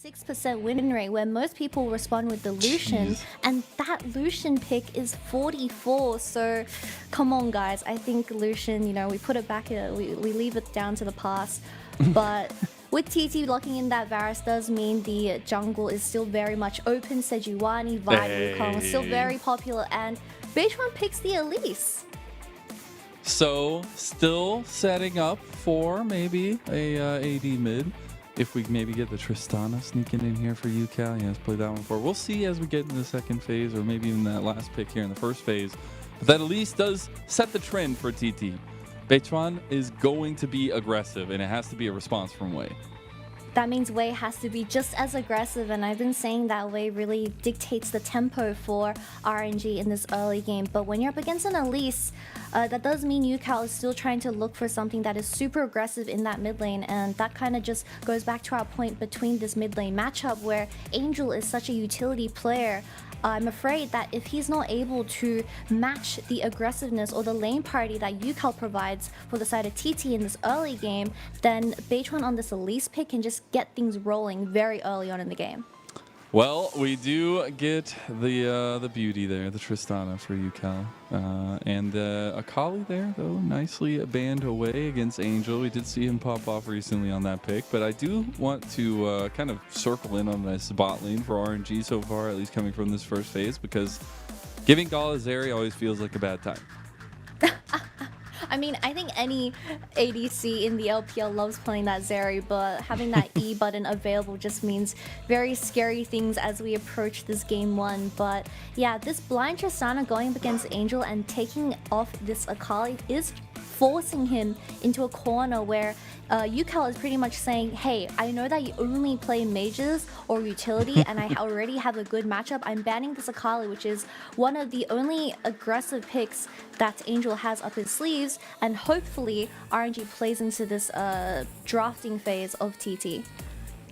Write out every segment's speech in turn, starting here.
6% win rate where most people respond with the Lucian. Jeez. And that Lucian pick is 44. So come on, guys. I think Lucian, you know, we put it back, we leave it down to the past. But with TT locking in that Varus does mean the jungle is still very much open. Sejuani, Vide, Wukong still very popular. And Beichuan picks the Elise. So still setting up for maybe a AD mid. If we maybe get the Tristana sneaking in here for Ucal, let's play that one for. We'll see as we get into the second phase, or maybe even that last pick here in the first phase. But that at least does set the trend for TT. Beichuan is going to be aggressive, and it has to be a response from Wei. That means Wei has to be just as aggressive, and I've been saying that Wei really dictates the tempo for RNG in this early game. But when you're up against an Elise, that does mean Ucal is still trying to look for something that is super aggressive in that mid lane, and that kind of just goes back to our point between this mid lane matchup where Angel is such a utility player. I'm afraid that if he's not able to match the aggressiveness or the lane party that Ucal provides for the side of TT in this early game, then Beichuan on this Elise pick can just get things rolling very early on in the game. Well, we do get the beauty there, the Tristana for Ucal. And Akali there, though, nicely banned away against Angel. We did see him pop off recently on that pick, but I do want to kind of circle in on this bot lane for RNG so far, at least coming from this first phase, because giving Gala Zeri always feels like a bad time. I mean, I think any ADC in the LPL loves playing that Zeri, but having that E button available just means very scary things as we approach this game one. But yeah, this blind Tristana going up against Angel and taking off this Akali is forcing him into a corner where Ucal is pretty much saying, hey, I know that you only play mages or utility and I already have a good matchup. I'm banning this Akali, which is one of the only aggressive picks that Angel has up his sleeves, and hopefully RNG plays into this drafting phase of TT.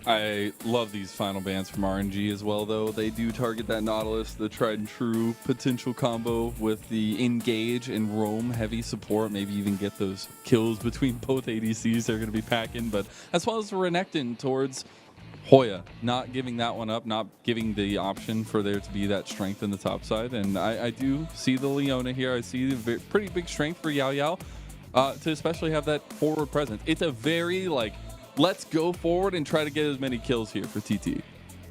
I love these final bans from RNG as well, though. They do target that Nautilus, the tried and true potential combo with the engage and roam heavy support. Maybe even get those kills between both ADCs they're going to be packing. But as well as the Renekton towards Hoya, not giving that one up, not giving the option for there to be that strength in the top side. And I do see the Leona here. I see the pretty big strength for Yao Yao to especially have that forward presence. It's a very, like, let's go forward and try to get as many kills here for TT.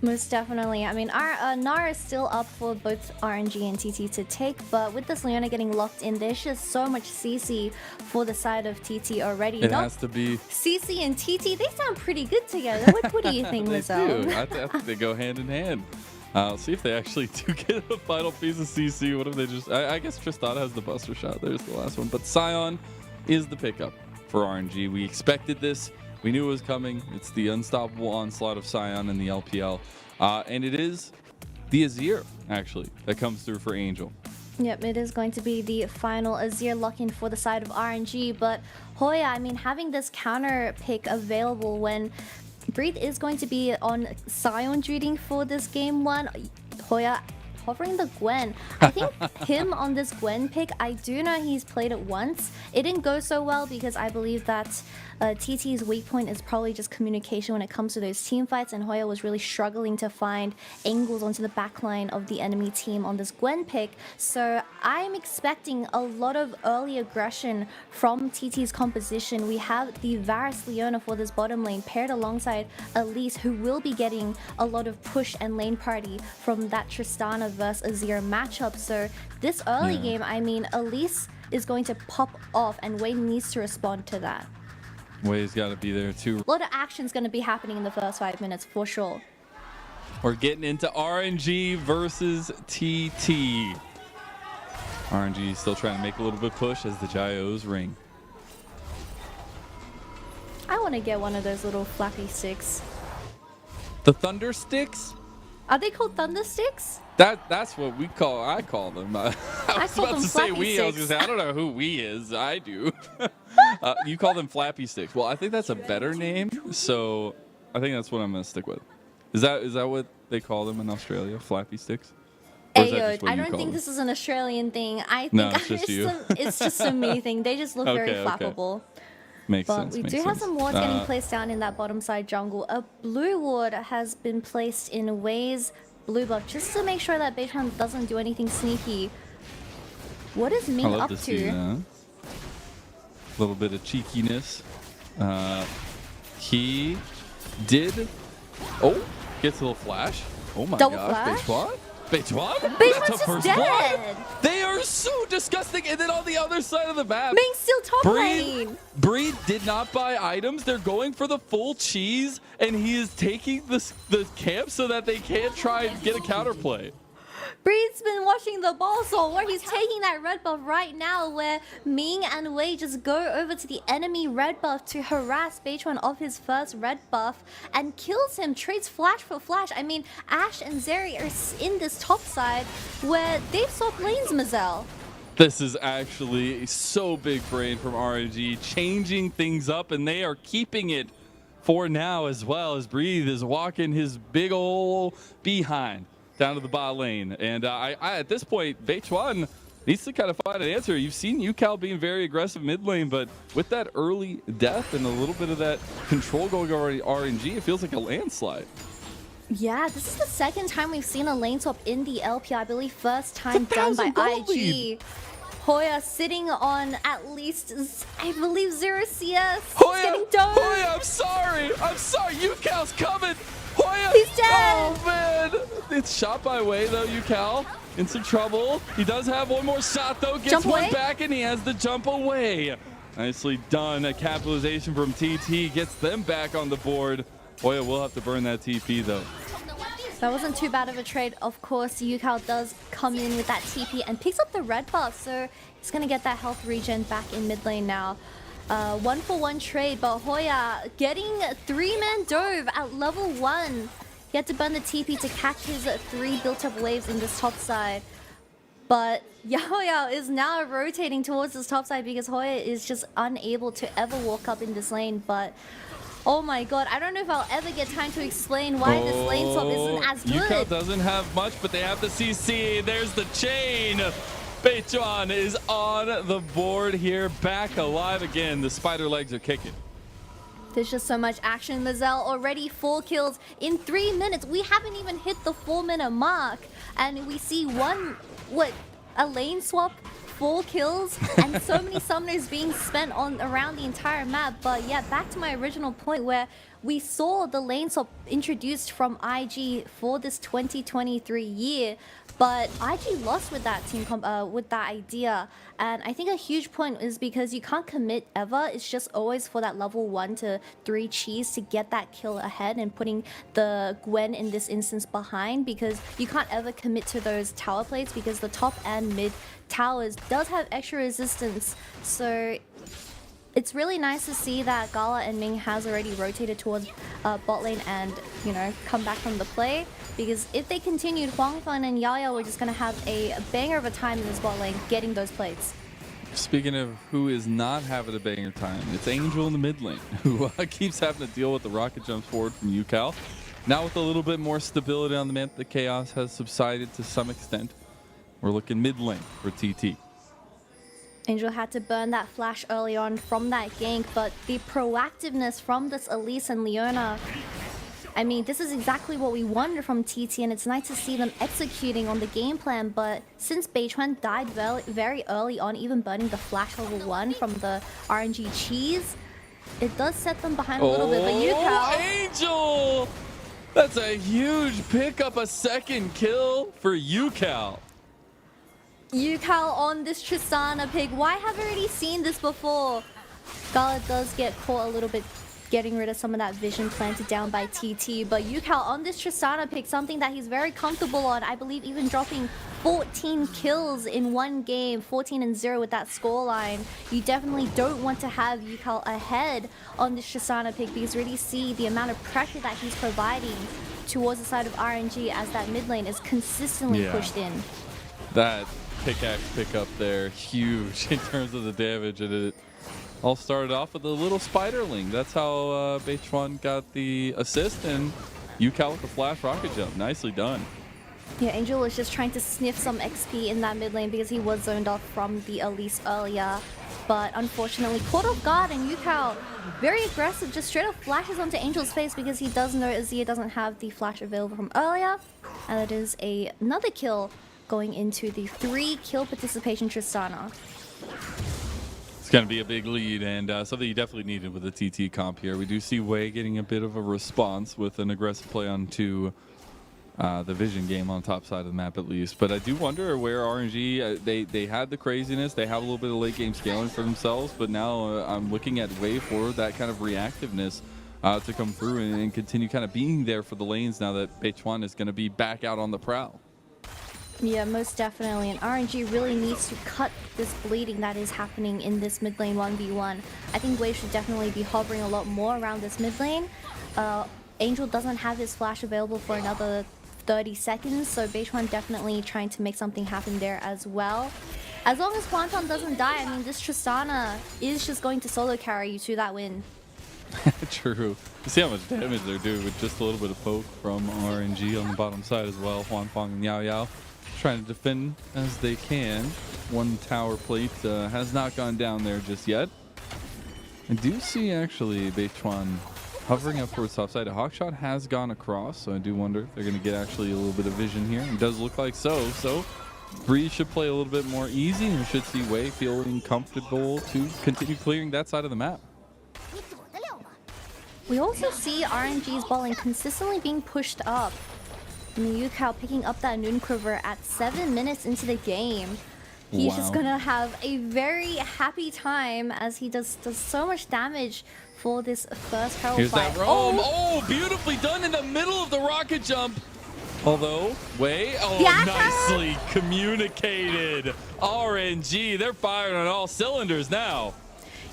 Most definitely. I mean, our Nara is still up for both RNG and TT to take, but with this Leona getting locked in, there's just so much CC for the side of TT already. It has to be. CC and TT, they sound pretty good together. What do you think, Mazel? I think they go hand in hand. I'll see if they actually do get a final piece of CC. What if they just... I guess Tristana has the buster shot. There's the last one. But Sion is the pickup for RNG. We expected this. We knew it was coming. It's the unstoppable onslaught of Sion in the LPL. And it is the Azir, actually, that comes through for Angel. Yep, it is going to be the final Azir lock-in for the side of RNG. But Hoya, I mean, having this counter pick available when Breathe is going to be on Sion duty for this game one, Hoya hovering the Gwen. I think him on this Gwen pick, I do know he's played it once. It didn't go so well because I believe that TT's weak point is probably just communication when it comes to those team fights, and Hoya was really struggling to find angles onto the backline of the enemy team on this Gwen pick. So I'm expecting a lot of early aggression from TT's composition. We have the Varus Leona for this bottom lane paired alongside Elise, who will be getting a lot of push and lane party from that Tristana versus Azir matchup. So this early game, I mean, Elise is going to pop off and Wei needs to respond to that. Wei's got to be there too. A lot of action's going to be happening in the first 5 minutes for sure. We're getting into RNG versus TT. RNG still trying to make a little bit push as the gyos ring. I want to get one of those little flappy sticks. The thunder sticks? Are they called thunder sticks? That's what I call them. I was call about them to say flappy we. I was sticks. gonna say I don't know who we is. I do. You call them flappy sticks. Well, I think that's a better name. So I think that's what I'm gonna stick with. Is that what they call them in Australia? Flappy sticks? Or is that Ayo, just what I you don't call think them? this is an Australian thing. I think No, it's just you. it's just a me thing. They just look very Okay, okay. flappable. Makes But sense. we makes do have sense. some wards getting placed down in that bottom side jungle. A blue ward has been placed in Wei's blue buff just to make sure that Beichuan doesn't do anything sneaky. What is Ming I love up to see that. A little bit of cheekiness. He did. Oh, gets a little flash. Oh my Double gosh, flash? Beichuan? Beichuan's That's a just first dead. blood. They are so disgusting. And then on the other side of the map, Ming's still top lane. Breed did not buy items. They're going for the full cheese, and he is taking the camp so that they can't try and get a counterplay. Breed's been watching the ball so where he's taking that red buff right now where Ming and Wei just go over to the enemy red buff to harass Beichuan of his first red buff and kills him, trades flash for flash. I mean, Ashe and Zeri are in this top side where they've swapped lanes, Mazel. This is actually so big brain from RNG, changing things up, and they are keeping it for now as well as Breathe is walking his big ol' behind down to the bot lane. And I at this point, Beichuan needs to kind of find an answer. You've seen Ucal being very aggressive mid lane, but with that early death and a little bit of that control going over RNG, it feels like a landslide. Yeah, this is the second time we've seen a lane swap in the LPL. I believe first time done by IG. Hoya sitting on at least, I believe, 0 CS. Hoya, getting done. Hoya, I'm sorry. Ucal's coming. Hoya! He's dead! Oh, man! It's shot by Wei, though, Ucal. In some trouble. He does have one more shot, though. Gets Jump one away? back, and he has the jump away. Nicely done. A capitalization from TT. Gets them back on the board. Hoya will have to burn that TP, though. That wasn't too bad of a trade. Of course, Ucal does come in with that TP and picks up the red buff, so he's going to get that health regen back in mid lane now. 1-for-1 trade, but Hoya getting 3-man dove at level 1. He had to burn the TP to catch his 3 built-up waves in this top side. But Hoya is now rotating towards this top side because Hoya is just unable to ever walk up in this lane. But oh my god, I don't know if I'll ever get time to explain why this lane swap isn't as good. Ucal doesn't have much, but they have the CC. There's the chain. Beichuan is on the board here, back alive again. The spider legs are kicking. There's just so much action. Mazel already 4 kills in 3 minutes. We haven't even hit the 4-minute mark. And we see a lane swap, 4 kills, and so many summoners being spent on around the entire map. But yeah, back to my original point where we saw the lane swap introduced from IG for this 2023 year. But IG lost with that team with that idea, and I think a huge point is because you can't commit ever. It's just always for that level 1 to 3 cheese to get that kill ahead and putting the Gwen in this instance behind, because you can't ever commit to those tower plates because the top and mid towers does have extra resistance. So it's really nice to see that Gala and Ming has already rotated towards bot lane and, you know, come back from the play. Because if they continued, Huanfeng and Yaya were just going to have a banger of a time in this bot lane getting those plates. Speaking of who is not having a banger time, it's Angel in the mid lane, who keeps having to deal with the rocket jumps forward from Ucal. Now with a little bit more stability on the map, the chaos has subsided to some extent. We're looking mid lane for TT. Angel had to burn that flash early on from that gank, but the proactiveness from this Elise and Leona, I mean, this is exactly what we wanted from TT, and it's nice to see them executing on the game plan. But since Beichuan died very early on, even burning the flash level 1 from the RNG cheese, it does set them behind a little bit. But Ucal, Angel! That's a huge pickup, a second kill for Ucal. Ucal on this Tristana pick. Why have we already seen this before? Gala does get caught a little bit getting rid of some of that vision planted down by TT, but Ucal on this Tristana pick, something that he's very comfortable on. I believe even dropping 14 kills in one game, 14-0 with that scoreline. You definitely don't want to have Ucal ahead on this Tristana pick because you really see the amount of pressure that he's providing towards the side of RNG as that mid lane is consistently pushed in. That pickaxe pickup there, huge in terms of the damage, and it all started off with a little spiderling. That's how Beichuan got the assist, and Ucal with the flash rocket jump. Nicely done. Yeah, Angel was just trying to sniff some XP in that mid lane because he was zoned off from the Elise earlier. but unfortunately caught off guard, and Ucal very aggressive, just straight up flashes onto Angel's face because he does know Azir doesn't have the flash available from earlier. And that is another kill going into the 3-kill participation Tristana. It's going to be a big lead, and something you definitely needed with the TT comp here. We do see Wei getting a bit of a response with an aggressive play onto the vision game on top side of the map at least. But I do wonder where RNG, they had the craziness, they have a little bit of late game scaling for themselves, but now I'm looking at Wei for that kind of reactiveness to come through and continue kind of being there for the lanes now that Beichuan is going to be back out on the prowl. Yeah, most definitely. And RNG really needs to cut this bleeding that is happening in this mid lane 1v1. I think Wei should definitely be hovering a lot more around this mid lane. Angel doesn't have his flash available for another 30 seconds, so Beichuan definitely trying to make something happen there as well. As long as Huanfeng doesn't die, I mean, this Tristana is just going to solo carry you to that win. True. You see how much damage they're doing with just a little bit of poke from RNG on the bottom side as well. Huanfeng and Yao Yao trying to defend as they can. One tower plate has not gone down there just yet. I do see actually Beichuan hovering up towards top side. A hawkshot has gone across, so I do wonder if they're going to get actually a little bit of vision here. It does look like so. So Bree should play a little bit more easy, and we should see Wei feeling comfortable to continue clearing that side of the map. We also see RNG's balling consistently being pushed up. I mean, Ucal picking up that Noon Quiver at 7 minutes into the game. He's just gonna have a very happy time as he does so much damage for this first Herald Here's fight. that roam. Oh, beautifully done in the middle of the rocket jump. Although, Wei, nicely communicated. RNG, they're firing on all cylinders now.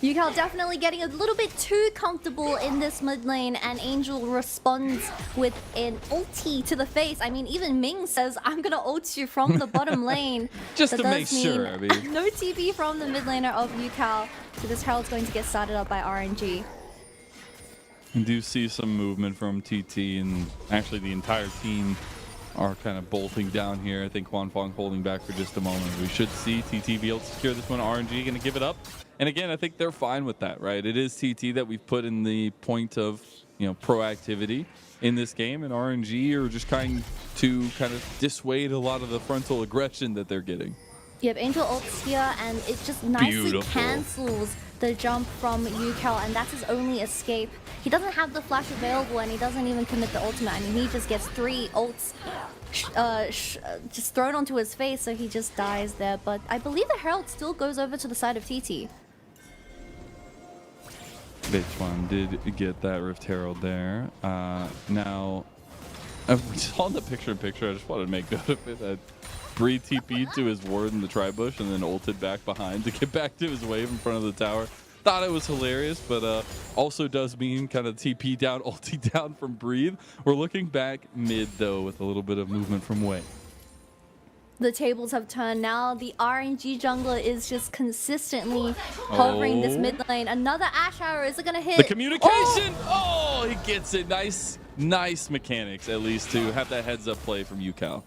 Ucal definitely getting a little bit too comfortable in this mid lane, and Angel responds with an ulti to the face. I mean, even Ming says, I'm gonna ult you from the bottom lane. Just to make sure, I mean. No TP from the mid laner of Ucal. So this Herald's going to get started up by RNG. You do see some movement from TT, and actually the entire team are kind of bolting down here. I think Huanfeng holding back for just a moment. We should see TT be able to secure this one. RNG going to give it up. And again, I think they're fine with that, right? It is TT that we've put in the point of, you know, proactivity in this game, and RNG are just trying to kind of dissuade a lot of the frontal aggression that they're getting. Yep, Angel ults here, and it just nicely cancels the jump from Ucal, and that's his only escape. He doesn't have the flash available, and he doesn't even commit the ultimate. I mean, he just gets 3 ults just thrown onto his face, so he just dies there. But I believe the Herald still goes over to the side of TT. Beichuan did get that Rift Herald there. Now, we saw in the picture-in-picture, I just wanted to make note of it, that Bree TP'd to his ward in the tri-bush and then ulted back behind to get back to his wave in front of the tower. Thought it was hilarious, but also does mean kind of TP down, ulti down from Breathe. We're looking back mid, though, with a little bit of movement from Wei. The tables have turned now. The RNG jungler is just consistently hovering this mid lane. Another Ashe arrow. Is it going to hit? The communication! Oh, he gets it. Nice mechanics, at least, to have that heads-up play from Ucal.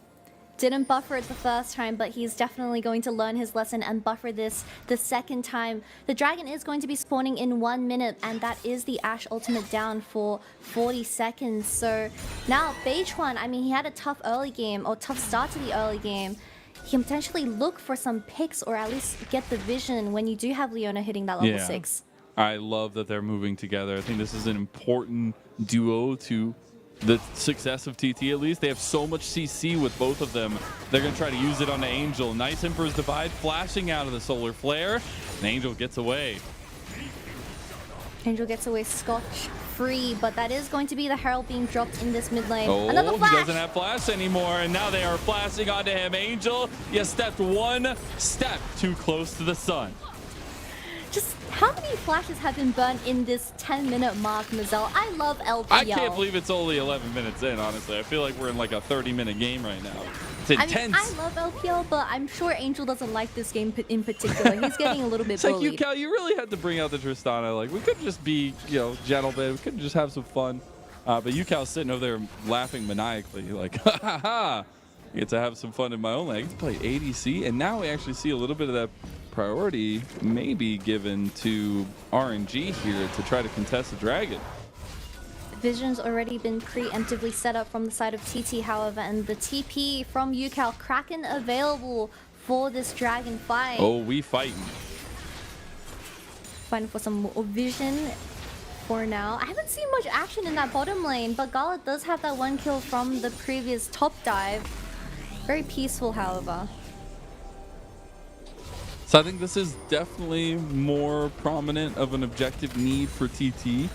Didn't buffer it the first time, but he's definitely going to learn his lesson and buffer this the second time. The dragon is going to be spawning in 1 minute, and that is the Ashe ultimate down for 40 seconds. So now Beichuan, I mean, he had a tough early game, or tough start to the early game. He can potentially look for some picks, or at least get the vision when you do have Leona hitting that level 6. I love that they're moving together. I think this is an important duo to the success of TT, at least. They have so much CC with both of them. They're going to try to use it on the Angel. Nice Emperor's Divide flashing out of the Solar Flare. And Angel gets away. Angel gets away scotch-free, but that is going to be the Herald being dropped in this mid lane. Oh, another flash! He doesn't have flash anymore, and now they are flashing onto him. Angel, you stepped one step too close to the sun. Just how many flashes have been burned in this 10-minute mark, Mazel? I love LPL. I can't believe it's only 11 minutes in, honestly. I feel like we're in like a 30-minute game right now. It's intense. I mean, I love LPL, but I'm sure Angel doesn't like this game in particular. He's getting a little bit bullied. It's like, Ucal, you really had to bring out the Tristana. Like, we could just be, you know, gentlemen. We could just have some fun. But Ucal's sitting over there laughing maniacally, like, ha ha ha. I get to have some fun in my own lane. I get to play ADC, and now we actually see a little bit of that priority may be given to RNG here to try to contest the dragon. Vision's already been preemptively set up from the side of TT, however, and the TP from Ucal. Kraken available for this dragon fight. Oh, we fighting. Fighting for some vision for now. I haven't seen much action in that bottom lane, but Gala does have that one kill from the previous top dive. Very peaceful, however. So I think this is definitely more prominent of an objective need for TT,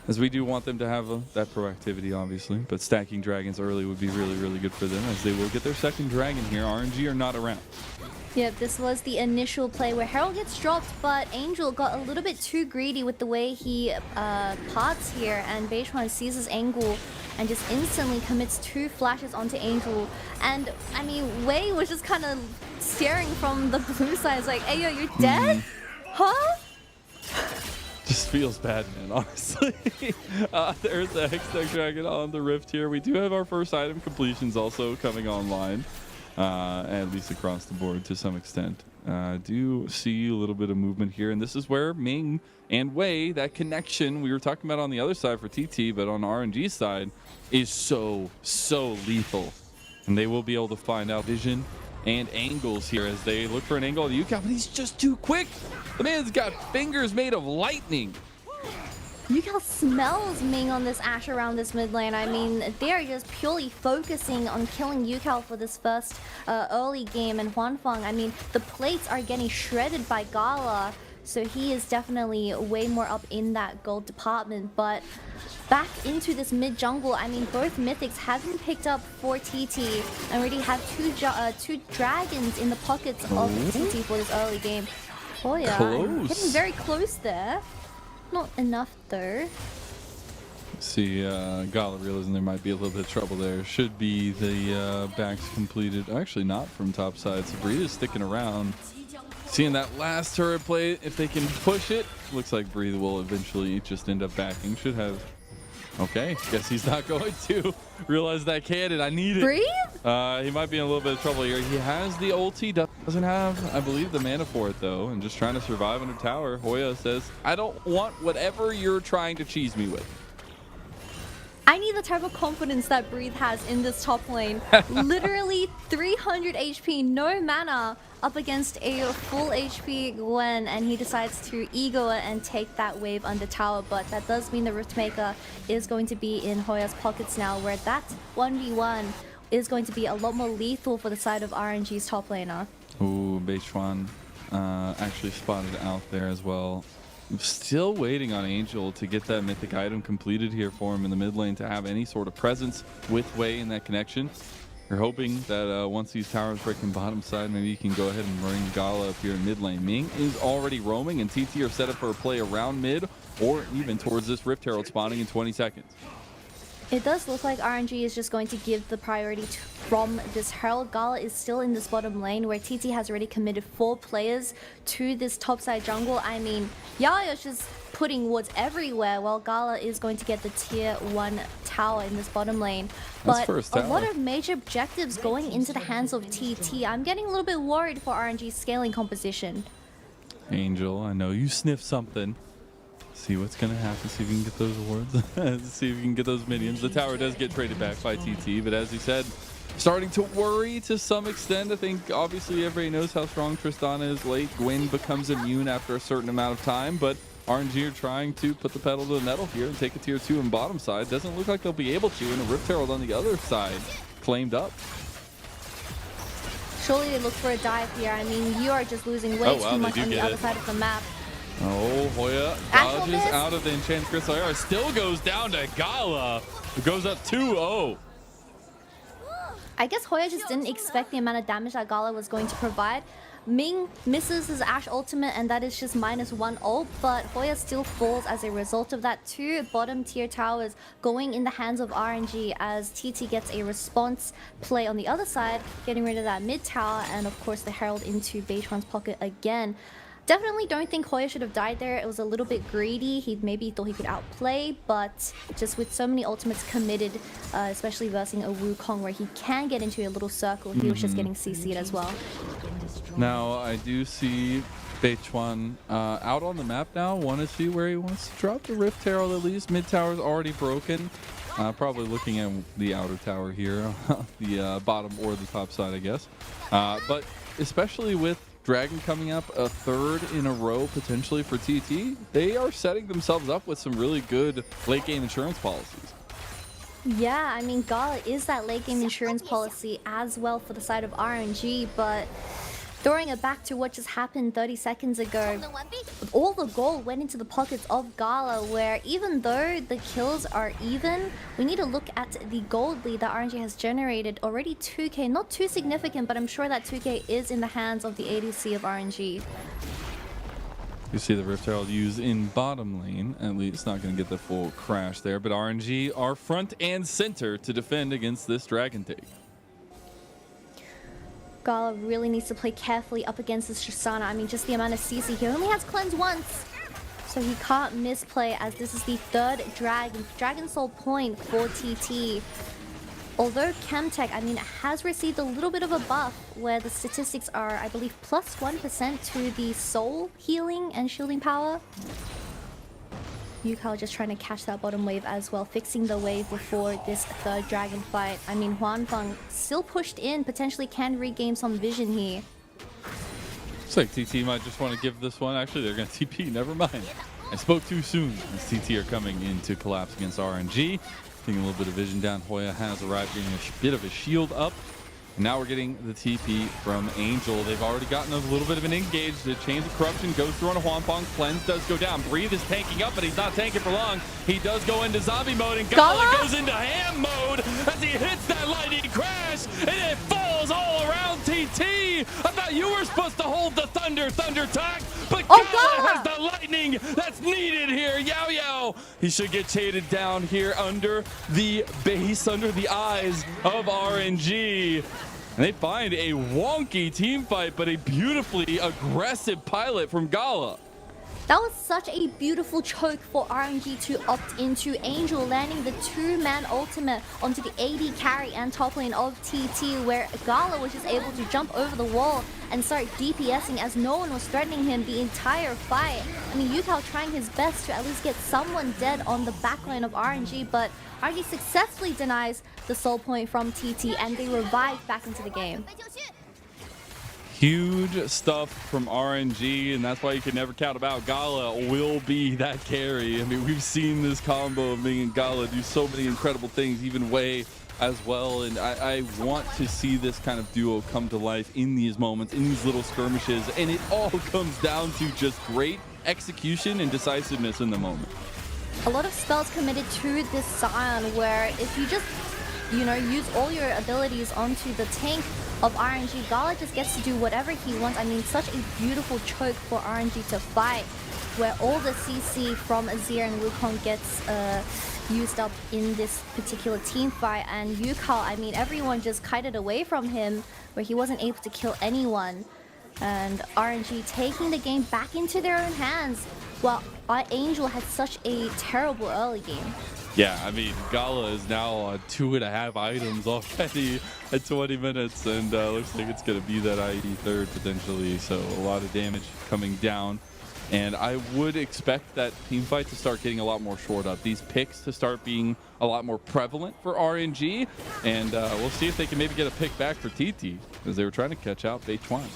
as we do want them to have that proactivity, obviously. But stacking dragons early would be really, really good for them, as they will get their second dragon here. RNG are not around. Yeah, this was the initial play where Herald gets dropped, but Angel got a little bit too greedy with the way he parts here, and Beichuan sees his angle and just instantly commits 2 flashes onto Angel. And I mean, Wei was just kind of staring from the blue side. It's like, hey, yo, you're dead? Huh? Just feels bad, man, honestly. There's the Hextech Dragon on the Rift here. We do have our first item completions also coming online, at least across the board to some extent. Do see a little bit of movement here, and this is where Ming and Wei, that connection we were talking about on the other side for TT, but on RNG's side, is so lethal. And they will be able to find out vision and angles here as they look for an angle on the Ucal, but he's just too quick. The man's got fingers made of lightning. Ucal smells Ming on this Ashe around this mid lane. I mean, they're just purely focusing on killing Ucal for this first early game. And Huanfeng, I mean, the plates are getting shredded by Gala, so he is definitely way more up in that gold department. But back into this mid jungle, I mean, both mythics have been picked up for TT and already have two dragons in the pockets of TT for this early game. Hoya getting very close there. Not enough though. See, Gala realizing there might be a little bit of trouble there. Should be the backs completed. Actually, not from top side. So Breathe is sticking around. Seeing that last turret play, if they can push it, looks like Breathe will eventually just end up backing. Should have. Okay, guess he's not going to realize that cannon. I need it. Breathe? He might be in a little bit of trouble here. He has the ulti, doesn't have, I believe, the mana for it though, and just trying to survive under tower. Hoya says, I don't want whatever you're trying to cheese me with. I need the type of confidence that Breathe has in this top lane. Literally 300 HP, no mana, up against a full HP Gwen, and he decides to ego it and take that wave under tower. But that does mean the Riftmaker is going to be in Hoya's pockets now, where that 1v1 is going to be a lot more lethal for the side of RNG's top laner. Ooh, Beichuan actually spotted out there as well. I'm still waiting on Angel to get that mythic item completed here for him in the mid lane to have any sort of presence with Wei in that connection. We're hoping that once these towers break in bottom side, maybe you can go ahead and bring Gala up here in mid lane. Ming is already roaming, and TT are set up for a play around mid or even towards this Rift Herald spawning in 20 seconds. It does look like RNG is just going to give the priority from this Herald. Gala is still in this bottom lane where TT has already committed 4 players to this topside jungle. I mean, Yaya's just putting wards everywhere while Gala is going to get the tier 1 tower in this bottom lane. But a lot of major objectives going into the hands of TT. I'm getting a little bit worried for RNG's scaling composition. Angel, I know you sniffed something. See what's going to happen, see if you can get those awards, see if you can get those minions. The tower does get traded back by TT, but as he said, starting to worry to some extent. I think obviously everybody knows how strong Tristana is late. Gwen becomes immune after a certain amount of time, but RNG are trying to put the pedal to the metal here and take a tier 2 in bottom side. Doesn't look like they'll be able to, and a Rift Herald on the other side claimed up. Surely they look for a dive here. I mean, you are just losing way too much on the other side of the map. Oh, Hoya dodges out of the Enchanted Crystal Arrow. Still goes down to Gala, who goes up 2-0. I guess Hoya just didn't expect the amount of damage that Gala was going to provide. Ming misses his Ashe ultimate, and that is just -1 ult, but Hoya still falls as a result of that. 2 bottom tier towers going in the hands of RNG as TT gets a response play on the other side, getting rid of that mid tower, and of course the Herald into Beichuan's pocket again. Definitely don't think Hoya should have died there. It was a little bit greedy. He maybe thought he could outplay, but just with so many ultimates committed, especially versing a Wukong where he can get into a little circle, he was just getting CC'd as well. Now I do see Beichuan out on the map now. Want to see where he wants to drop the Rift Herald at least. Mid tower is already broken. Probably looking at the outer tower here, the bottom or the top side, I guess. But especially with Dragon coming up a third in a row potentially for TT, they are setting themselves up with some really good late game insurance policies. Yeah, I mean, Gala is that late game insurance policy as well for the side of RNG, but throwing it back to what just happened 30 seconds ago, all the gold went into the pockets of Gala, where even though the kills are even, we need to look at the gold lead that RNG has generated. Already 2k, not too significant, but I'm sure that 2k is in the hands of the ADC of RNG. You see the Rift Herald used in bottom lane. At least not going to get the full crash there, but RNG are front and center to defend against this Dragon take. Gala really needs to play carefully up against this Tristana. I mean, just the amount of CC. He only has cleanse once, so he can't misplay, as this is the third Dragon Soul point for TT. Although Chemtech, I mean, has received a little bit of a buff where the statistics are, I believe, plus 1% to the soul healing and shielding power. Ucal just trying to catch that bottom wave as well, fixing the wave before this third dragon fight. I mean, Huanfeng still pushed in, potentially can regain some vision here. Looks like TT might just want to give this one. Actually, they're going to TP. Never mind. I spoke too soon as TT are coming in to collapse against RNG. Taking a little bit of vision down. Hoya has arrived, getting a bit of a shield up. And now we're getting the TP from Angel. They've already gotten a little bit of an engage. The Chains of Corruption goes through on a Huanfeng. Cleanse does go down. Breathe is tanking up, but he's not tanking for long. He does go into zombie mode, and Gala goes into ham mode as he hits that lightning crash, and it falls all around TT. I thought you were supposed to hold the thunder attack, but Gala has the lightning that's needed here. Yao Yao. He should get shaded down here under the base, under the eyes of RNG. And they find a wonky team fight, but a beautifully aggressive pilot from Gala. That was such a beautiful choke for RNG to opt into. Angel landing the two-man ultimate onto the AD carry and top lane of TT, where Gala was just able to jump over the wall and start DPSing as no one was threatening him the entire fight. I mean, Ucal trying his best to at least get someone dead on the backline of RNG, but RNG successfully denies the soul point from TT, and they revive back into the game. Huge stuff from RNG, and that's why you can never count them out. Gala will be that carry. I mean, we've seen this combo of Ming and Gala do so many incredible things, even Wei as well, and I want to see this kind of duo come to life in these moments, in these little skirmishes, and it all comes down to just great execution and decisiveness in the moment. A lot of spells committed to this Sion, where if you just, you know, use all your abilities onto the tank of RNG, Gala just gets to do whatever he wants. I mean, such a beautiful choke for RNG to fight, where all the CC from Azir and Wukong gets used up in this particular team fight. And Ucal, I mean, everyone just kited away from him, where he wasn't able to kill anyone. And RNG taking the game back into their own hands, while Angel had such a terrible early game. Yeah, I mean, Gala is now on 2.5 items already at 20 minutes, and looks like it's going to be that ID third potentially, so a lot of damage coming down. And I would expect that team fight to start getting a lot more short up. These picks to start being a lot more prevalent for RNG, and we'll see if they can maybe get a pick back for TT, as they were trying to catch out Beichuan.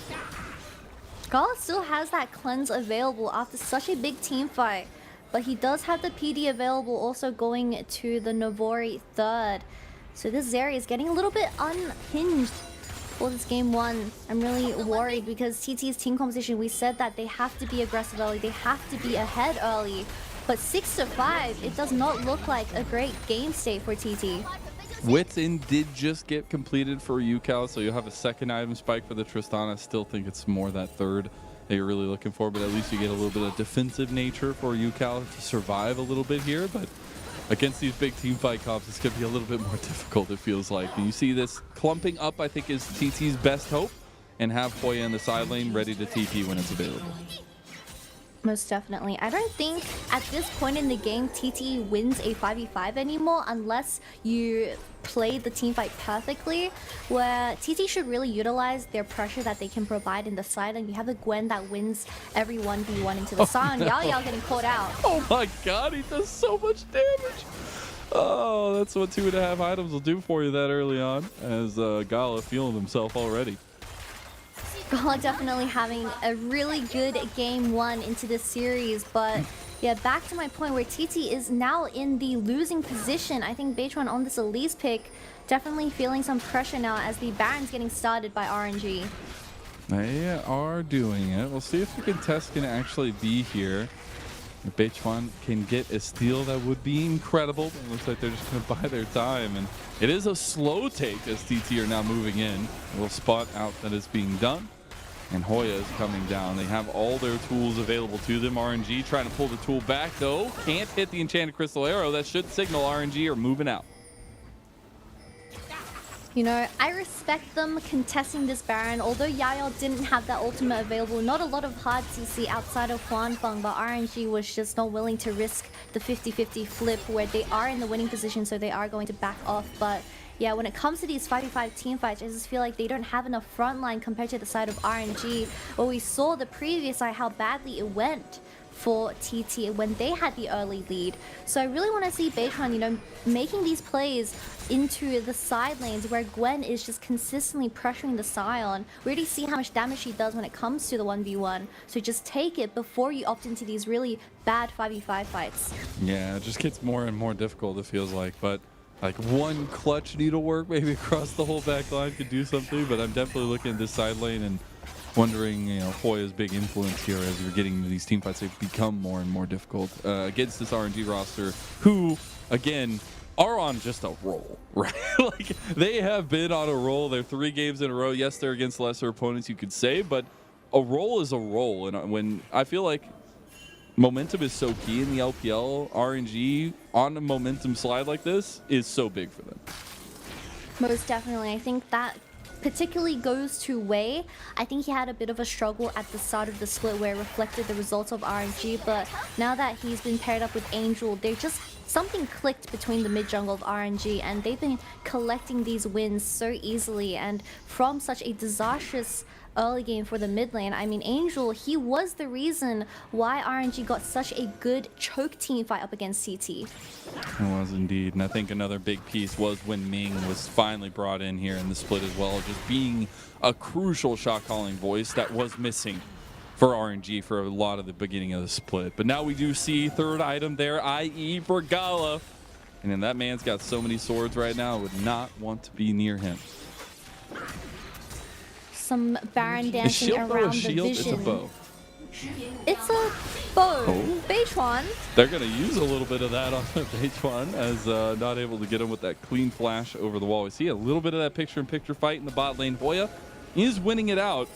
Gala still has that cleanse available after such a big team fight. But he does have the PD available, also going to the Novori third. So this Zeri is getting a little bit unhinged for this game one. I'm really worried because TT's team composition, we said that they have to be aggressive early, they have to be ahead early. But 6-5, it does not look like a great game state for TT. Wits in did just get completed for Ucal, so you'll have a second item spike for the Tristana. Still think it's more that third that you're really looking for, but at least you get a little bit of defensive nature for Ucal to survive a little bit here. But against these big team fight comps, it's going to be a little bit more difficult, it feels like. And you see this clumping up, I think, is TT's best hope, and have Hoya in the side lane ready to TP when it's available. Most definitely. I don't think at this point in the game TT wins a 5v5 anymore unless you play the team fight perfectly, where TT should really utilize their pressure that they can provide in the side. And you have the Gwen that wins every 1v1 into the Sion. No. Yao getting caught out. Oh my god, he does so much damage. Oh, that's what 2.5 items will do for you that early on, as Gala feeling himself already. Gala definitely having a really good game one into this series, but yeah, back to my point where TT is now in the losing position. I think Beichuan on this Elise pick definitely feeling some pressure now as the Baron's getting started by RNG. They are doing it. We'll see if the contest can actually be here. If Beichuan can get a steal, that would be incredible. It looks like they're just going to buy their time. And it is a slow take as TT are now moving in. A little spot out that is being done. And Hoya is coming down. They have all their tools available to them. RNG trying to pull the tool back, though. Can't hit the Enchanted Crystal Arrow. That should signal RNG are moving out. You know, I respect them contesting this Baron. Although Yao didn't have that ultimate available, not a lot of hard CC outside of Huanfeng, but RNG was just not willing to risk the 50-50 flip where they are in the winning position, so they are going to back off. But yeah, when it comes to these 5v5 team fights, I just feel like they don't have enough front line compared to the side of RNG, where we saw the previous side how badly it went for TT when they had the early lead. So I really want to see Beichuan, you know, making these plays into the side lanes where Gwen is just consistently pressuring the Sion. We already see how much damage she does when it comes to the 1v1. So just take it before you opt into these really bad 5v5 fights. Yeah, it just gets more and more difficult, it feels like. But like one clutch needlework maybe across the whole back line could do something. But I'm definitely looking at this side lane and wondering, you know, Hoya's big influence here as you're getting into these team fights. They've become more and more difficult against this RNG roster, who, again, are on just a roll, right? Like, they have been on a roll. They're 3 games in a row. Yes, they're against lesser opponents, you could say, but a roll is a roll. And when I feel like momentum is so key in the LPL, RNG on a momentum slide like this is so big for them. Most definitely. I think that particularly goes to Wei. I think he had a bit of a struggle at the start of the split where it reflected the results of RNG, but now that he's been paired up with Angel, they're just something clicked between the mid jungle of RNG, and they've been collecting these wins so easily. And from such a disastrous early game for the mid lane, I mean, Angel, he was the reason why RNG got such a good choke team fight up against CT. It was indeed. And I think another big piece was when Ming was finally brought in here in the split as well, just being a crucial shot calling voice that was missing for RNG for a lot of the beginning of the split. But now we do see third item there, i.e. for Gala. And then that man's got so many swords right now, I would not want to be near him. Some Baron dancing around the vision. It's a bow. It's a bow. Oh. Beichuan. They're going to use a little bit of that on Beichuan as not able to get him with that clean flash over the wall. We see a little bit of that picture-in-picture fight in the bot lane. Hoya is winning it out,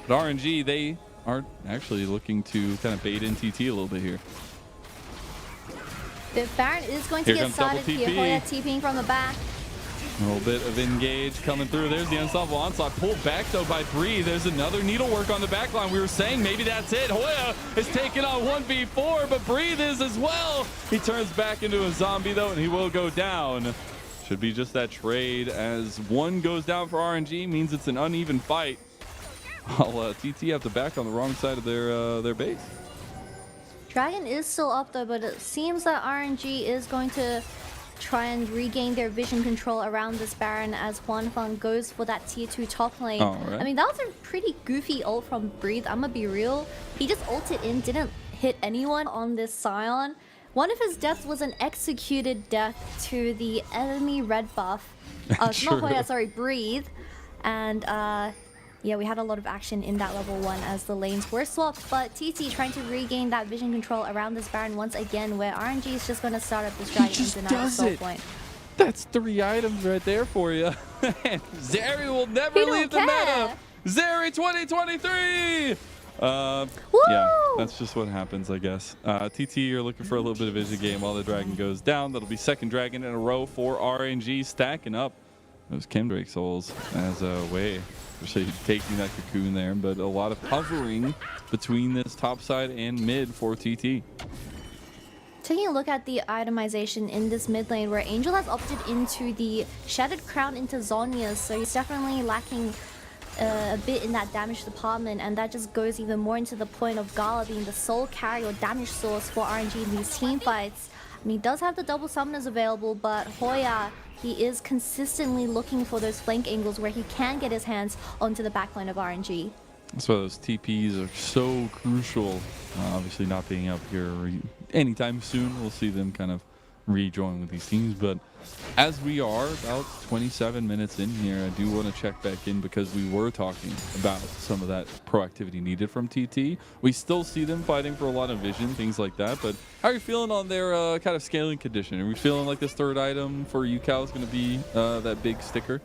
but RNG, they are actually looking to kind of bait in TT a little bit here. The Baron is going to get started here. Hoya TPing from the back. A little bit of engage coming through. There's the unstoppable onslaught. Pulled back, though, by Bree. There's another needlework on the back line. We were saying maybe that's it. Hoya is taking on 1v4, but Breathe is as well. He turns back into a zombie, though, and he will go down. Should be just that trade. As one goes down for RNG, means it's an uneven fight. While TT have to back on the wrong side of their base. Dragon is still up, though, but it seems that RNG is going to try and regain their vision control around this Baron as Huanfeng goes for that tier 2 top lane. Right. I mean, that was a pretty goofy ult from Breathe. I'm gonna be real. He just ulted in, didn't hit anyone on this Sion. One of his deaths was an executed death to the enemy red buff. Not Hoya, sorry, Breathe. And yeah, we had a lot of action in that level 1 as the lanes were swapped, but TT trying to regain that vision control around this Baron once again, where RNG is just going to start up this dragon and deny the soul point. That's 3 items right there for you. Zeri will never leave the meta. Zeri 2023! Yeah, that's just what happens, I guess. TT, you're looking for a little bit of vision game while the dragon goes down. That'll be second dragon in a row for RNG, stacking up those Chemdrake souls as Wei especially taking that cocoon there. But a lot of hovering between this top side and mid for TT. Taking a look at the itemization in this mid lane, where Angel has opted into the Shattered Crown into Zhonya's, so he's definitely lacking a bit in that damage department, and that just goes even more into the point of Gala being the sole carry or damage source for RNG in these team fights. I mean, he does have the double summoners available, but Hoya, he is consistently looking for those flank angles where he can get his hands onto the backline of RNG. That's why those TPs are so crucial. Obviously not being up here anytime soon. We'll see them kind of rejoin with these teams. But as we are about 27 minutes in here, I do want to check back in because we were talking about some of that proactivity needed from TT. We still see them fighting for a lot of vision, things like that. But how are you feeling on their kind of scaling condition? Are we feeling like this third item for Ucal is going to be that big sticker?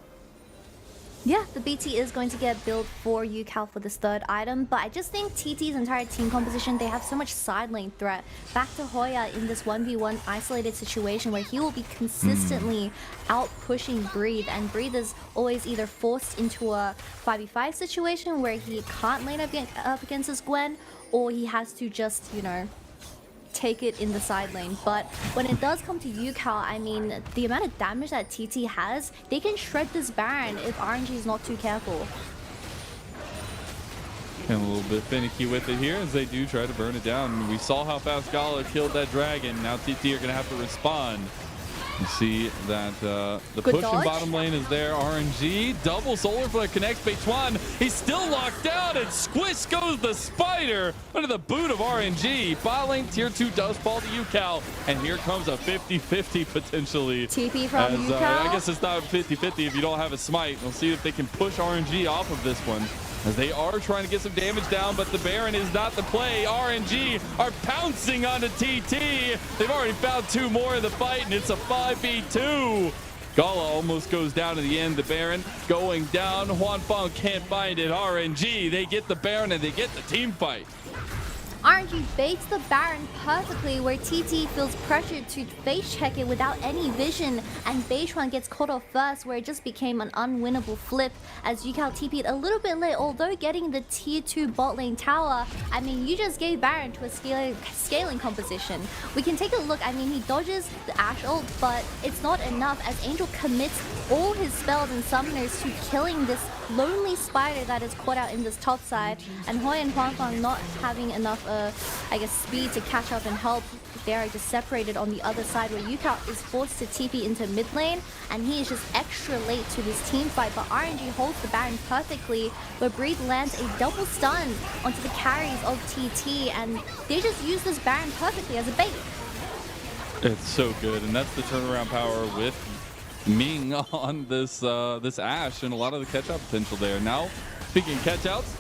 Yeah, the BT is going to get built for Ucal for this third item, but I just think TT's entire team composition, they have so much side lane threat. Back to Hoya in this 1v1 isolated situation where he will be consistently out pushing Breathe, and Breathe is always either forced into a 5v5 situation where he can't lane up against his Gwen, or he has to just, you know, take it in the side lane. But when it does come to Ucal, I mean, the amount of damage that TT has, they can shred this Baron if RNG is not too careful. And a little bit finicky with it here as they do try to burn it down. We saw how fast Gala killed that dragon. Now TT are going to have to respond. You see that the push in bottom lane is there. RNG, double solar flare connects Beichuan. He's still locked down, and squish goes the spider under the boot of RNG. Bot lane tier 2 does fall to Ucal, and here comes a 50-50 potentially. TP from Ucal. I guess it's not 50-50 if you don't have a smite. We'll see if they can push RNG off of this one, as they are trying to get some damage down, but the Baron is not the play. RNG are pouncing onto TT. They've already found 2 more in the fight, and it's a 5v2. Gala almost goes down to the end. The Baron going down. Huanfeng can't find it. RNG, they get the Baron, and they get the team fight. RNG baits the Baron perfectly, where TT feels pressured to face check it without any vision, and Beichuan gets caught off first, where it just became an unwinnable flip as Ucal TP'd a little bit late, although getting the tier 2 bot lane tower. I mean, you just gave Baron to a scaling composition. We can take a look. I mean, he dodges the Ashe ult, but it's not enough as Angel commits all his spells and summoners to killing this lonely spider that is caught out in this top side, and Hoya and Huanfeng not having enough I guess speed to catch up and help. They are just separated on the other side, where Ucal is forced to TP into mid lane, and he is just extra late to this team fight. But RNG holds the Baron perfectly, where Breathe lands a double stun onto the carries of TT, and they just use this Baron perfectly as a bait. It's so good, and that's the turnaround power with Ming on this this Ashe, and a lot of the catch-out potential there. Now, speaking of catch-outs,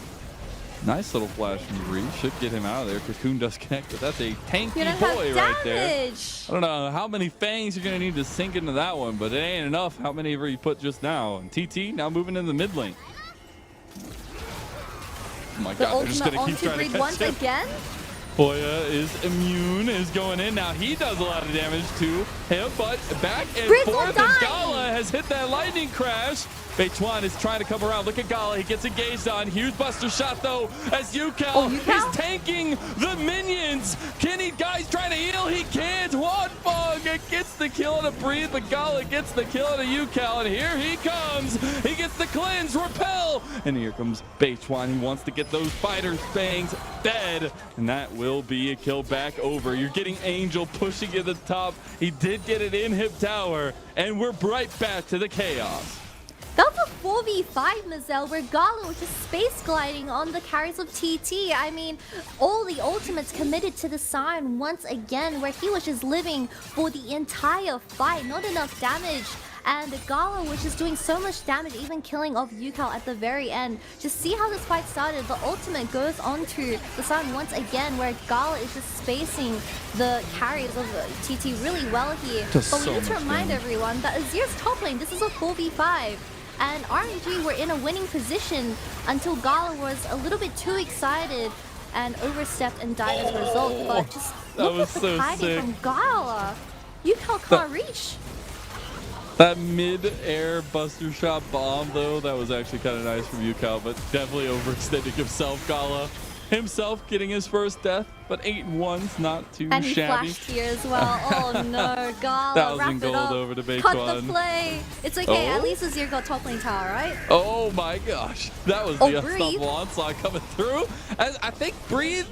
nice little flash from Breathe. Should get him out of there. Cocoon does connect, but that's a tanky boy right there. I don't know how many fangs you're going to need to sink into that one, but it ain't enough how many ever you put just now. And TT now moving in the mid lane. Oh my God, they're just going to keep trying to catch once him. Again? Hoya is immune, is going in. Now he does a lot of damage to him, but back and forth, and Gala has hit that lightning crash. Beichuan is trying to come around. Look at Gala. He gets engaged on. Huge buster shot, though, as Ucal is tanking the minions. Can he, guys, trying to heal? He can't. Huanfeng gets the kill on a Breathe, but Gala gets the kill on a Ucal, and here he comes. He gets the cleanse, repel, and here comes Beichuan. He wants to get those fighters' fangs dead, and that will be a kill back over. You're getting Angel pushing at the top. He did get it in hip tower, and we're right back to the chaos. That was a 4v5, Mazel, where Gala was just space gliding on the carries of TT. I mean, all the ultimates committed to the Sion once again, where he was just living for the entire fight. Not enough damage. And Gala was just doing so much damage, even killing off Ucal at the very end. Just see how this fight started. The ultimate goes onto the Sion once again, where Gala is just spacing the carries of TT really well here. But we need to remind everyone that Azir's top lane, this is a 4v5. And RNG were in a winning position until Gala was a little bit too excited and overstepped and died as a result. But just look at the hiding from Gala. Ucal can't reach. That mid-air buster shot bomb, though, that was actually kind of nice from Ucal, but definitely overextending himself. Gala himself getting his first death, but 8-1's not too and he shabby. flashed here as well. Oh no, Gala, 1,000 wrap it gold up. over to Beichuan. Cut the play. It's okay, Oh. at least Azir got top lane tower, right? Oh my gosh, that was the unstoppable onslaught coming through. As I think Breathe,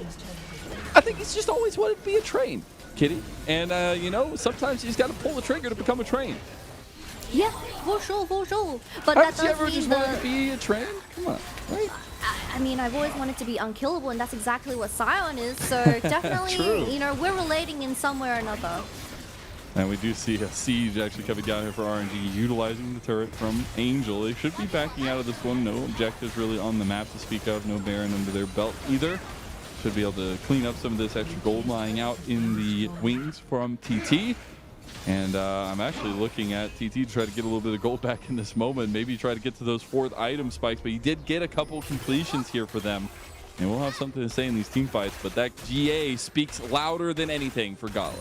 I think he's just always wanted to be a train, Kitty. And you know, sometimes he's got to pull the trigger to become a train. Yeah, for sure, for sure. But that Haven't you does ever mean just wanted to be a train? Come on, right? I mean, I've always wanted to be unkillable, and that's exactly what Sion is. So definitely, True. you know, we're relating in some way or another. And we do see a siege actually coming down here for RNG, utilizing the turret from Angel. They should be backing out of this one. No objectives really on the map to speak of. No Baron under their belt either. Should be able to clean up some of this extra gold lying out in the wings from TT. And I'm actually looking at TT to try to get a little bit of gold back in this moment. Maybe try to get to those 4th item spikes. But he did get a couple completions here for them. And we'll have something to say in these team fights. But that GA speaks louder than anything for Gala.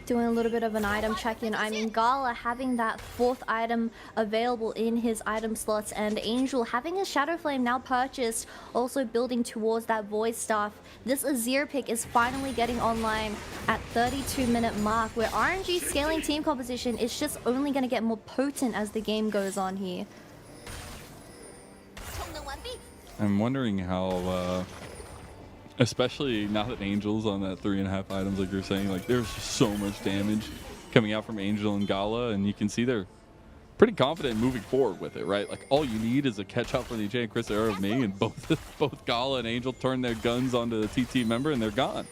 Doing a little bit of an item check-in. I mean, Gala having that 4th item available in his item slots, and Angel having his Shadow Flame now purchased, also building towards that Void Staff. This Azir pick is finally getting online at 32-minute mark, where RNG scaling team composition is just only going to get more potent as the game goes on here. I'm wondering how, especially now that Angel's on that 3.5 items, like you're saying, like there's just so much damage coming out from Angel and Gala, and you can see they're pretty confident moving forward with it, right? Like all you need is a catch up from the J and Chris era of Ming, and both Gala and Angel turn their guns onto the TT member, and they're gone.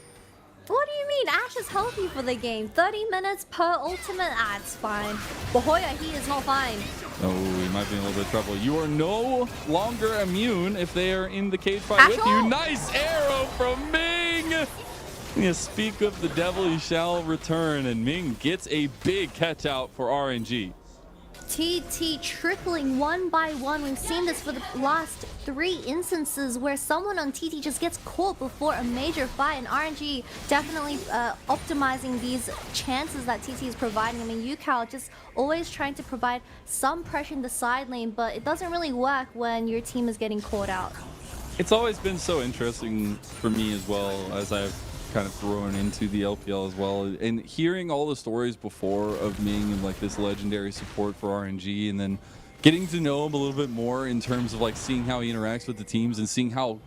What do you mean? Ashe is healthy for the game. 30 minutes per ultimate. Ah, it's fine. But Hoya, he is not fine. Oh, he might be in a little bit of trouble. You are no longer immune if they are in the cage fight with you. Nice arrow from Ming! You speak of the devil, he shall return. And Ming gets a big catch out for RNG. TT tripling one by one. We've seen this for the last 3 instances where someone on TT just gets caught before a major fight, and RNG definitely optimizing these chances that TT is providing. I mean, Ucal just always trying to provide some pressure in the side lane, but it doesn't really work when your team is getting caught out. It's always been so interesting for me as well, as I've kind of thrown into the LPL as well, and hearing all the stories before of Ming and like this legendary support for RNG, and then getting to know him a little bit more in terms of like seeing how he interacts with the teams and seeing how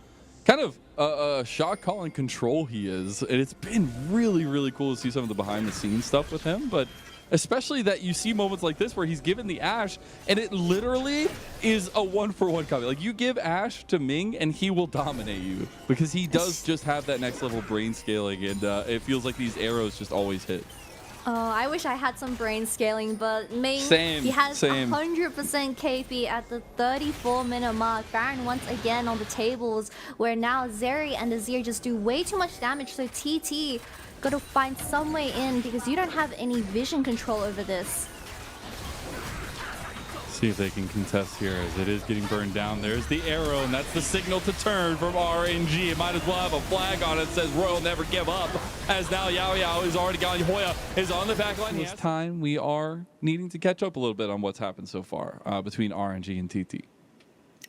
kind of shot calling control he is. And it's been really cool to see some of the behind the scenes stuff with him, but especially that you see moments like this where he's given the Ashe and it literally is a 1-for-1 combo. Like you give Ashe to Ming and he will dominate you because he does just have that next level brain scaling, and it feels like these arrows just always hit. I wish I had some brain scaling, but Ming, Same, he has same. 100% KP at the 34-minute mark. Baron once again on the tables, where now Zeri and Azir just do way too much damage, so TT gotta find some way in because you don't have any vision control over this. See if they can contest here as it is getting burned down. There's the arrow, and that's the signal to turn from RNG. It might as well have a flag on it that says Royal never give up, as now Yao Yao is already gone. Hoya is on the back line. This time we are needing to catch up a little bit on what's happened so far between RNG and TT.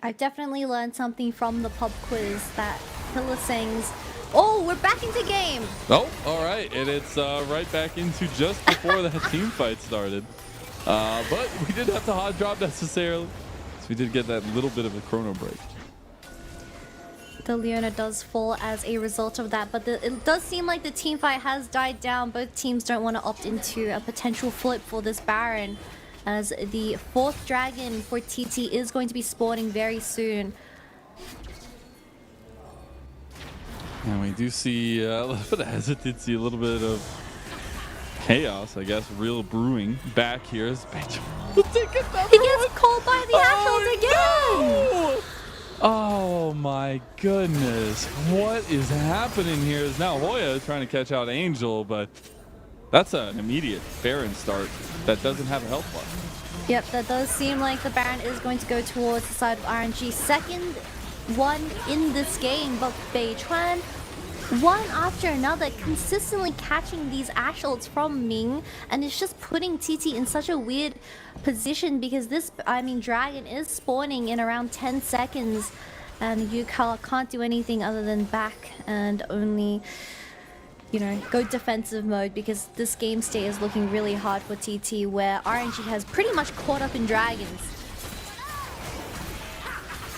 I've definitely learned something from the pub quiz that Hilla sings. Oh, we're back into game. Oh, all right, and it's right back into just before that team fight started. But we didn't have to hot drop necessarily, so we did get that little bit of a chrono break. The Leona does fall as a result of that, but it does seem like the team fight has died down. Both teams don't want to opt into a potential flip for this Baron, as the 4th dragon for TT is going to be spawning very soon. And we do see a little bit of hesitancy, a little bit of chaos, I guess, real brewing back here. As Beichuan take another He gets called by the Ashles again! No! Oh my goodness. What is happening here? Is now Hoya trying to catch out Angel, but that's an immediate Baron start that doesn't have a health bar. Yep, that does seem like the Baron is going to go towards the side of RNG. Second one in this game, but Beichuan one after another, consistently catching these Ashe ults from Ming, and it's just putting TT in such a weird position because this, Dragon is spawning in around 10 seconds, and Ucal can't do anything other than back and only, go defensive mode because this game state is looking really hard for TT, where RNG has pretty much caught up in Dragons.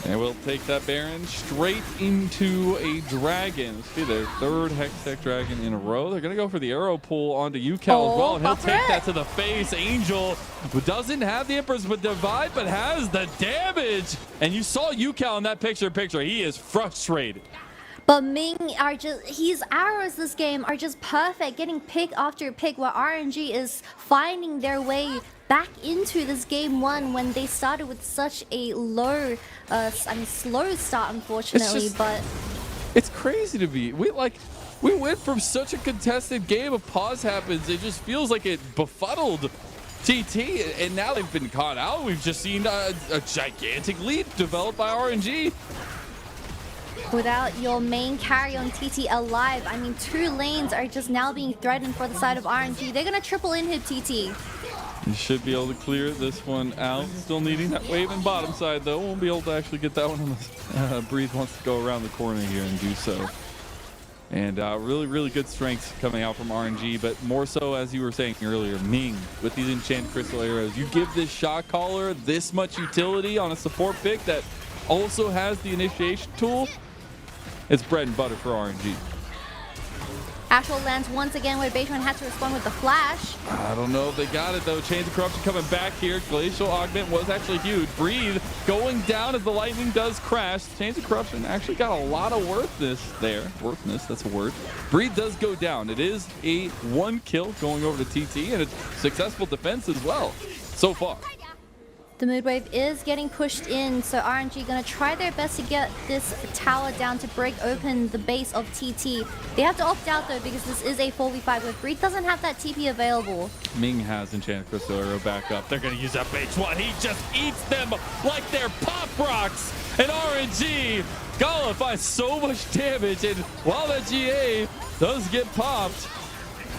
And we'll take that Baron straight into a Dragon. See their third Hextech Dragon in a row. They're going to go for the arrow pull onto Ucal as well. And he'll take that to the face. Angel, who doesn't have the Emperor's Divide, but has the damage. And you saw Ucal in that picture. He is frustrated. But Ming his arrows this game are just perfect, getting pick after pick, where RNG is finding their way back into this game one when they started with such a low, slow start, unfortunately. But it's crazy to me. We went from such a contested game. A pause happens. It just feels like it befuddled TT, and now they've been caught out. We've just seen a gigantic lead developed by RNG. Without your main carry on TT alive, two lanes are just now being threatened for the side of RNG. They're gonna triple inhib TT. You should be able to clear this one out. Still needing that wave in bottom side though. Won't be able to actually get that one unless Breathe wants to go around the corner here and do so. And really good strengths coming out from RNG, but more so, as you were saying earlier, Ming with these enchanted crystal arrows. You give this shot caller this much utility on a support pick that also has the initiation tool. It's bread and butter for RNG. Ashe lands once again where Beichuan had to respond with the flash. I don't know if they got it though. Chains of Corruption coming back here. Glacial Augment was actually huge. Breathe going down as the lightning does crash. Chains of Corruption actually got a lot of worthness there. Worthness, that's a word. Breathe does go down. It is a 1 kill going over to TT, and it's successful defense as well so far. The mood wave is getting pushed in, so RNG gonna try their best to get this tower down to break open the base of TT. They have to opt out though because this is a 4v5 where Breathe doesn't have that TP available. Ming has Enchanted Crystal Arrow back up. They're gonna use that Beichuan. He just eats them like they're pop rocks. And RNG, Gala finds so much damage, and while that GA does get popped,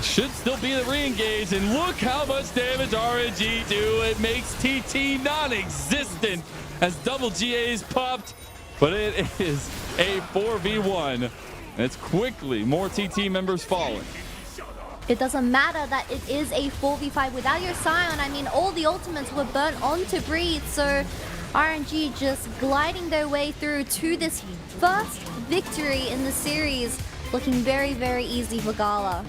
should still be the re-engage, and look how much damage RNG do. It makes TT non-existent as double GAs popped, but it is a 4v1. And it's quickly more TT members falling. It doesn't matter that it is a 4v5 without your Sion. All the ultimates were burnt onto Breathe, so RNG just gliding their way through to this first victory in the series, looking very easy for Gala.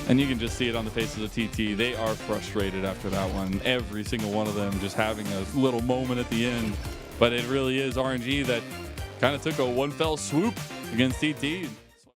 And you can just see it on the faces of TT. They are frustrated after that one. Every single one of them just having a little moment at the end. But it really is RNG that kind of took a one fell swoop against TT.